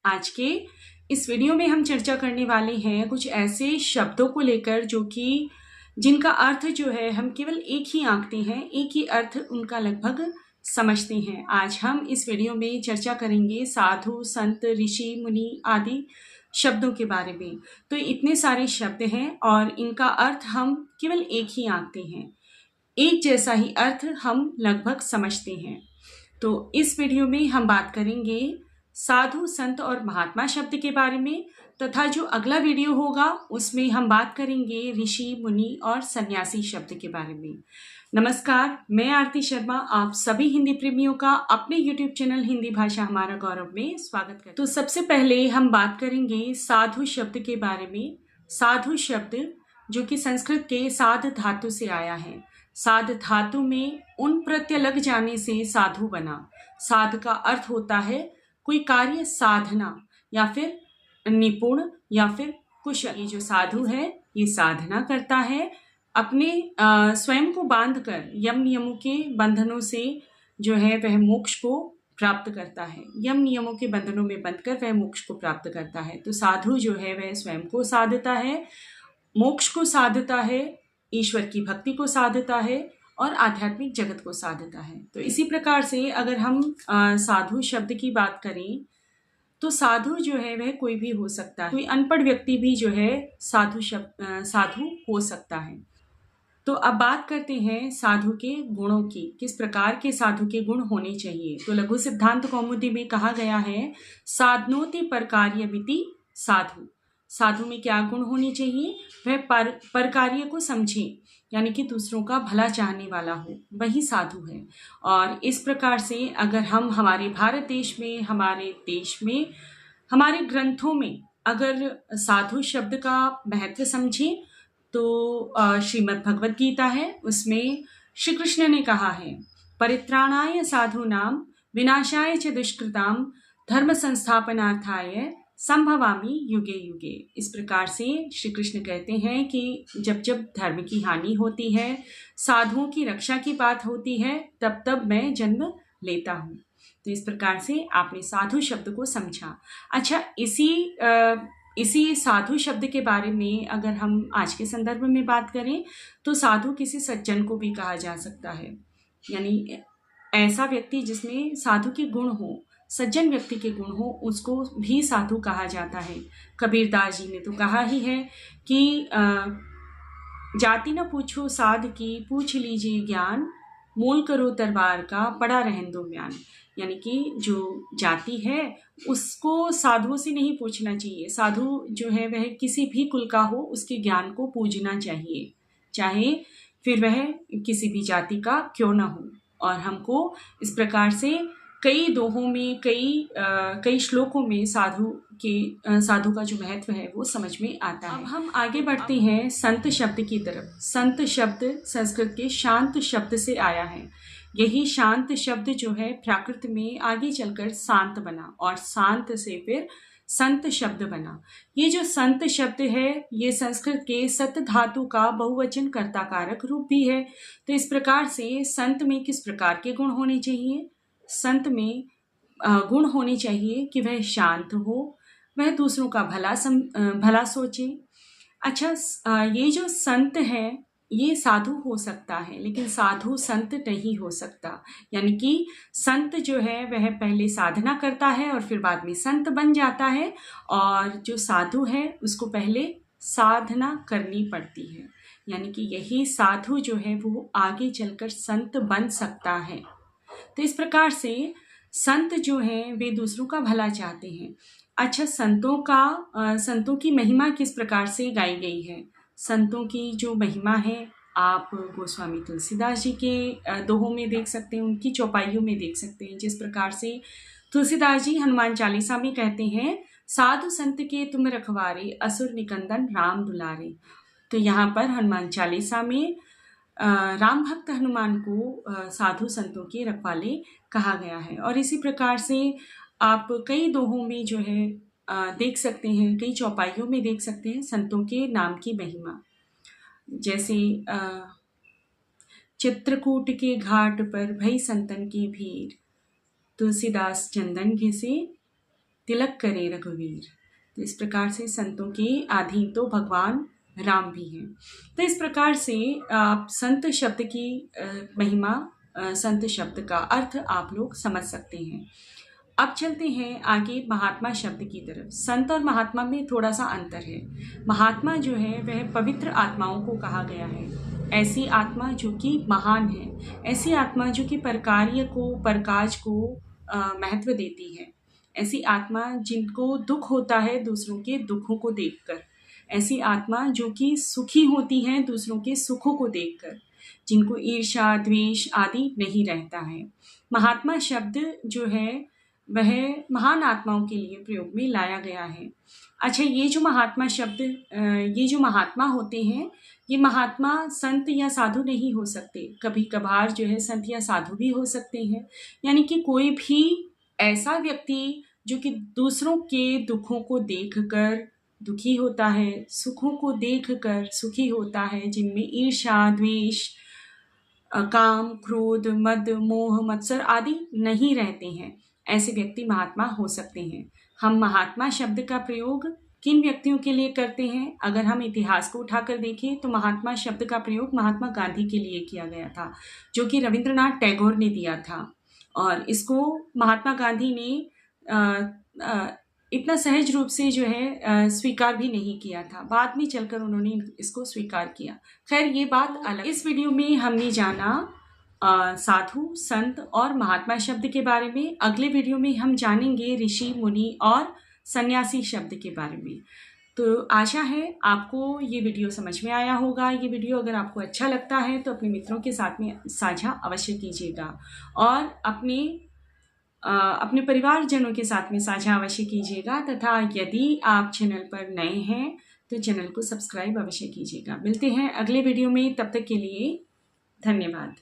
आज के इस वीडियो में हम चर्चा करने वाले हैं कुछ ऐसे शब्दों को लेकर जो कि जिनका अर्थ जो है हम केवल एक ही आंकते हैं, एक ही अर्थ उनका लगभग समझते हैं। आज हम इस वीडियो में चर्चा करेंगे साधु, संत, ऋषि, मुनि आदि शब्दों के बारे में। तो इतने सारे शब्द हैं और इनका अर्थ हम केवल एक ही आंकते हैं, एक जैसा ही अर्थ हम लगभग समझते हैं। तो इस वीडियो में हम बात करेंगे साधु, संत और महात्मा शब्द के बारे में, तथा जो अगला वीडियो होगा उसमें हम बात करेंगे ऋषि, मुनि और सन्यासी शब्द के बारे में। नमस्कार, मैं आरती शर्मा आप सभी हिंदी प्रेमियों का अपने YouTube चैनल हिंदी भाषा हमारा गौरव में स्वागत करती हूं। तो सबसे पहले हम बात करेंगे साधु शब्द के बारे में। साधु शब्द जो कि संस्कृत के साध धातु से आया है। साध धातु में उन प्रत्यय लग जाने से साधु बना। साध का अर्थ होता है कोई कार्य साधना या फिर निपुण या फिर कुशल। ये जो साधु है ये साधना करता है, अपने स्वयं को बांधकर यम नियमों के बंधनों से जो है वह मोक्ष को प्राप्त करता है। यम नियमों के बंधनों में बंधकर वह मोक्ष को प्राप्त करता है। तो साधु जो है वह स्वयं को साधता है, मोक्ष को साधता है, ईश्वर की भक्ति को साधता है और आध्यात्मिक जगत को साधता है। तो इसी प्रकार से अगर हम साधु शब्द की बात करें तो साधु जो है वह कोई भी हो सकता है। कोई अनपढ़ व्यक्ति भी जो है साधु हो सकता है। तो अब बात करते हैं साधु के गुणों की, किस प्रकार के साधु के गुण होने चाहिए। तो लघु सिद्धांत कौमुदी में कहा गया है साधनोति परकार्यमिति साधु। साधु में क्या गुण होने चाहिए? वह पर कार्य को समझे, यानी कि दूसरों का भला चाहने वाला हो, वही साधु है। और इस प्रकार से अगर हम हमारे भारत देश में, हमारे देश में, हमारे ग्रंथों में अगर साधु शब्द का महत्व समझें तो श्रीमद् भगवद गीता है, उसमें श्री कृष्ण ने कहा है परित्राणाय साधूनाम विनाशाय च दुष्कृताम धर्म संस्थापनार्थाय संभवामि युगे युगे। इस प्रकार से श्री कृष्ण कहते हैं कि जब जब धर्म की हानि होती है, साधुओं की रक्षा की बात होती है, तब तब मैं जन्म लेता हूँ। तो इस प्रकार से आपने साधु शब्द को समझा। अच्छा, इसी साधु शब्द के बारे में अगर हम आज के संदर्भ में बात करें तो साधु किसी सज्जन को भी कहा जा सकता है, यानी ऐसा व्यक्ति जिसमें साधु के गुण हो, सज्जन व्यक्ति के गुण हो, उसको भी साधु कहा जाता है। कबीरदास जी ने तो कहा ही है कि जाति न पूछो साध की, पूछ लीजिए ज्ञान, मोल करो तरवार का, पड़ा रहन दो म्यान। यानी कि जो जाति है उसको साधुओं से नहीं पूछना चाहिए। साधु जो है वह किसी भी कुल का हो, उसके ज्ञान को पूजना चाहिए, चाहे फिर वह किसी भी जाति का क्यों ना हो। और हमको इस प्रकार से कई दोहों में, कई श्लोकों में साधु का जो महत्व है वो समझ में आता है। अब हम आगे बढ़ते हैं संत शब्द की तरफ। संत शब्द संस्कृत के शांत शब्द से आया है। यही शांत शब्द जो है प्राकृत में आगे चलकर शांत बना और शांत से फिर संत शब्द बना। ये जो संत शब्द है ये संस्कृत के सत धातु का बहुवचन कर्ता कारक रूप भी है। तो इस प्रकार से संत में किस प्रकार के गुण होने चाहिए? संत में गुण होने चाहिए कि वह शांत हो, वह दूसरों का भला सोचे। अच्छा, ये जो संत है ये साधु हो सकता है, लेकिन साधु संत नहीं हो सकता। यानी कि संत जो है वह पहले साधना करता है और फिर बाद में संत बन जाता है, और जो साधु है उसको पहले साधना करनी पड़ती है। यानी कि यही साधु जो है वो आगे चलकर संत बन सकता है। तो इस प्रकार से संत जो हैं वे दूसरों का भला चाहते हैं। अच्छा, संतों की महिमा किस प्रकार से गाई गई है? संतों की जो महिमा है आप गोस्वामी तुलसीदास जी के दोहों में देख सकते हैं, उनकी चौपाइयों में देख सकते हैं। जिस प्रकार से तुलसीदास जी हनुमान चालीसा में कहते हैं साधु संत के तुम रखवारे, असुर निकंदन राम दुलारे। तो यहाँ पर हनुमान चालीसा में राम भक्त हनुमान को साधु संतों के रखवाले कहा गया है। और इसी प्रकार से आप कई दोहों में जो है देख सकते हैं, कई चौपाइयों में देख सकते हैं संतों के नाम की महिमा। जैसे चित्रकूट के घाट पर भई संतन की भीड़, तुलसीदास चंदन घिसे तिलक करे रघुवीर। तो इस प्रकार से संतों के आधीन तो भगवान राम भी हैं। तो इस प्रकार से आप संत शब्द की महिमा, संत शब्द का अर्थ आप लोग समझ सकते हैं। अब चलते हैं आगे महात्मा शब्द की तरफ। संत और महात्मा में थोड़ा सा अंतर है। महात्मा जो है वह पवित्र आत्माओं को कहा गया है, ऐसी आत्मा जो कि महान है, ऐसी आत्मा जो कि परकार्य को, परकाज को महत्व देती है, ऐसी आत्मा जिनको दुख होता है दूसरों के दुखों को देखकर, ऐसी आत्मा जो कि सुखी होती है दूसरों के सुखों को देखकर, जिनको ईर्ष्या द्वेष आदि नहीं रहता है। महात्मा शब्द जो है वह महान आत्माओं के लिए प्रयोग में लाया गया है। अच्छा, ये जो महात्मा शब्द, ये जो महात्मा होते हैं, ये महात्मा संत या साधु नहीं हो सकते। कभी कभार जो है संत या साधु भी हो सकते हैं, यानी कि कोई भी ऐसा व्यक्ति जो कि दूसरों के दुखों को देखकर दुखी होता है, सुखों को देखकर सुखी होता है, जिनमें ईर्ष्या द्वेष काम क्रोध मद मोह मत्सर आदि नहीं रहते हैं, ऐसे व्यक्ति महात्मा हो सकते हैं। हम महात्मा शब्द का प्रयोग किन व्यक्तियों के लिए करते हैं? अगर हम इतिहास को उठाकर देखें तो महात्मा शब्द का प्रयोग महात्मा गांधी के लिए किया गया था, जो कि रविंद्रनाथ टैगोर ने दिया था, और इसको महात्मा गांधी ने इतना सहज रूप से जो है स्वीकार भी नहीं किया था। बाद में चलकर उन्होंने इसको स्वीकार किया। खैर, ये बात अलग। इस वीडियो में हमने जाना साधु, संत और महात्मा शब्द के बारे में। अगले वीडियो में हम जानेंगे ऋषि, मुनि और सन्यासी शब्द के बारे में। तो आशा है आपको ये वीडियो समझ में आया होगा। ये वीडियो अगर आपको अच्छा लगता है तो अपने मित्रों के साथ में साझा अवश्य कीजिएगा, और अपने परिवारजनों के साथ में साझा अवश्य कीजिएगा, तथा यदि आप चैनल पर नए हैं तो चैनल को सब्सक्राइब अवश्य कीजिएगा। मिलते हैं अगले वीडियो में, तब तक के लिए धन्यवाद।